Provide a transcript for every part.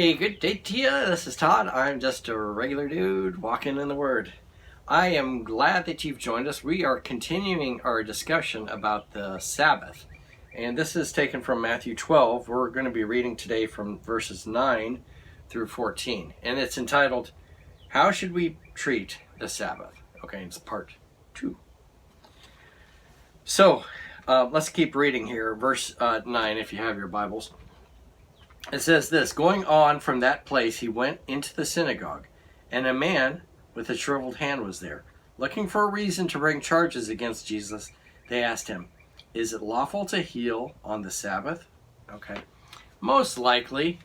Hey, good day to you. This is Todd. I'm just a regular dude walking in the Word. I am glad that you've joined us. We are continuing our discussion about the Sabbath. And this is taken from Matthew 12. We're going to be reading today from verses 9 through 14. And it's entitled, How Should We Treat the Sabbath? Okay, it's part 2. So, let's keep reading here. Verse 9, if you have your Bibles. It says this, Going on from that place, he went into the synagogue, and a man with a shriveled hand was there. Looking for a reason to bring charges against Jesus, they asked him, Is it lawful to heal on the Sabbath? Okay. Most likely,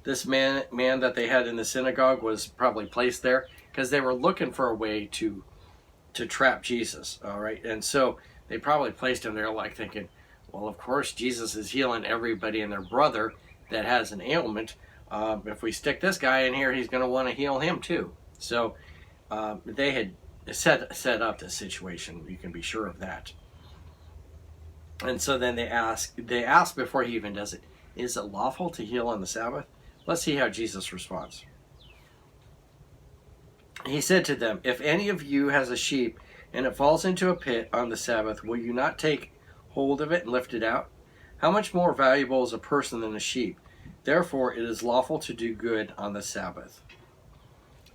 this man that they had in the synagogue was probably placed there because they were looking for a way to trap Jesus, all right? And so they probably placed him there like thinking, well, of course, Jesus is healing everybody and their brother that has an ailment. If we stick this guy in here, he's going to want to heal him too. So they had set up this situation. You can be sure of that. And so then they ask before he even does it, is it lawful to heal on the Sabbath? Let's see how Jesus responds. He said to them, If any of you has a sheep and it falls into a pit on the Sabbath, will you not take hold of it and lift it out? How much more valuable is a person than a sheep? Therefore, it is lawful to do good on the Sabbath.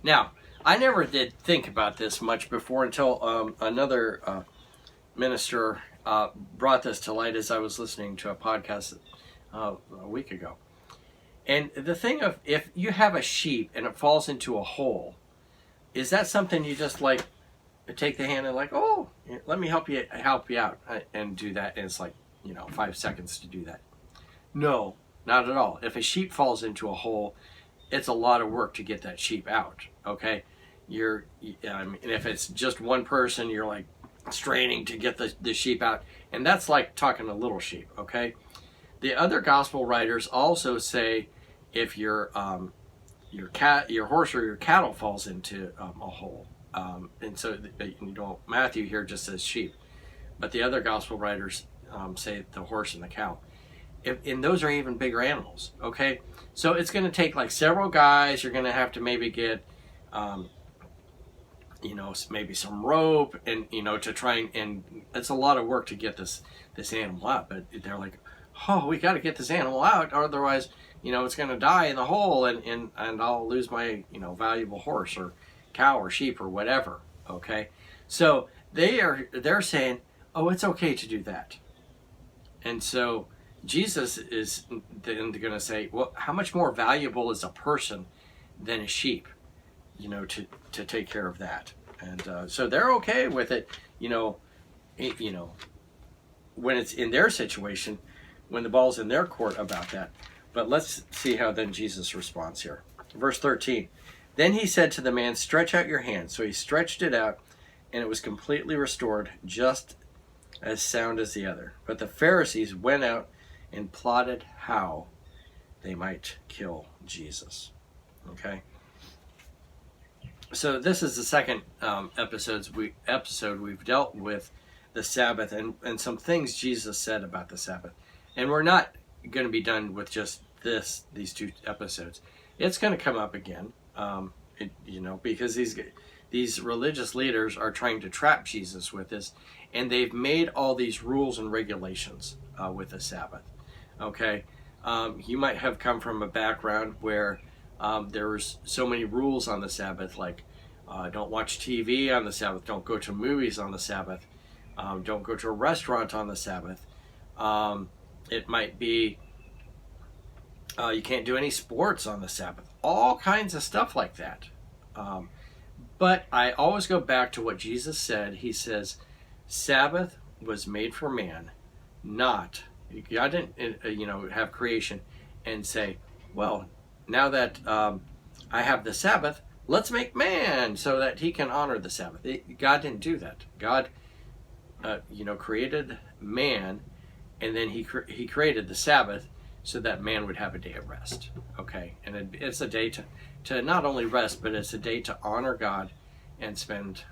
Now, I never did think about this much before until another minister brought this to light as I was listening to a podcast a week ago. And the thing of, if you have a sheep and it falls into a hole, is that something you just like take the hand and like, oh, let me help you out and do that? And it's like, 5 seconds to do that. No, not at all. If a sheep falls into a hole, it's a lot of work to get that sheep out. Okay, and if it's just one person, you're like straining to get the sheep out, and that's like talking a little sheep. Okay, the other gospel writers also say if your horse or your cattle falls into a hole, and so Matthew here just says sheep, but the other gospel writers say the horse and the cow. And those are even bigger animals, okay? So it's going to take like several guys. You're going to have to maybe get, maybe some rope and, to try and it's a lot of work to get this animal out. But they're like, oh, we got to get this animal out. Otherwise, it's going to die in the hole and I'll lose my, valuable horse or cow or sheep or whatever, okay? So they're saying, oh, it's okay to do that. And so Jesus is then going to say, well, how much more valuable is a person than a sheep, to take care of that. And so they're okay with it, when it's in their situation, when the ball's in their court about that. But let's see how then Jesus responds here. Verse 13, Then he said to the man, Stretch out your hand. So he stretched it out, and it was completely restored, just as sound as the other. But the Pharisees went out and plotted how they might kill Jesus. Okay? So this is the second episode we've dealt with the Sabbath and some things Jesus said about the Sabbath. And we're not going to be done with just these 2 episodes. It's going to come up again, because these religious leaders are trying to trap Jesus with this, and they've made all these rules and regulations with the Sabbath. Okay, you might have come from a background where there was so many rules on the Sabbath, like don't watch TV on the Sabbath, don't go to movies on the Sabbath, don't go to a restaurant on the Sabbath. It might be you can't do any sports on the Sabbath, all kinds of stuff like that. But I always go back to what Jesus said. He says, Sabbath was made for man, not, God didn't, have creation and say, well, now that I have the Sabbath, let's make man so that he can honor the Sabbath. God didn't do that. God, created man, and then he created the Sabbath so that man would have a day of rest. Okay, and it's a day to not only rest, but it's a day to honor God and spend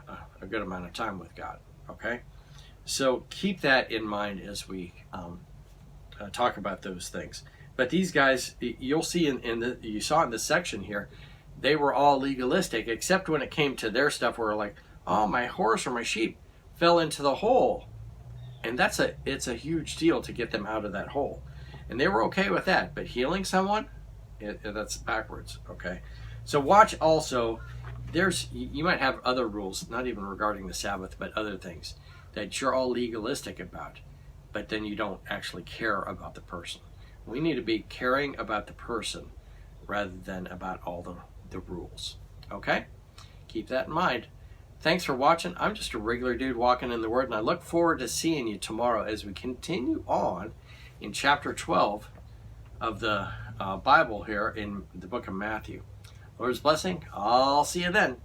a good amount of time with God. Okay, so keep that in mind as we talk about those things. But these guys, you'll see you saw in this section here, they were all legalistic, except when it came to their stuff where like, oh, my horse or my sheep fell into the hole. And it's a huge deal to get them out of that hole. And they were okay with that. But healing someone, that's backwards, okay? So watch also, you might have other rules, not even regarding the Sabbath, but other things that you're all legalistic about, but then you don't actually care about the person. We need to be caring about the person rather than about all the rules, okay? Keep that in mind. Thanks for watching. I'm just a regular dude walking in the Word, and I look forward to seeing you tomorrow as we continue on in chapter 12 of the Bible here in the book of Matthew. Lord's blessing. I'll see you then.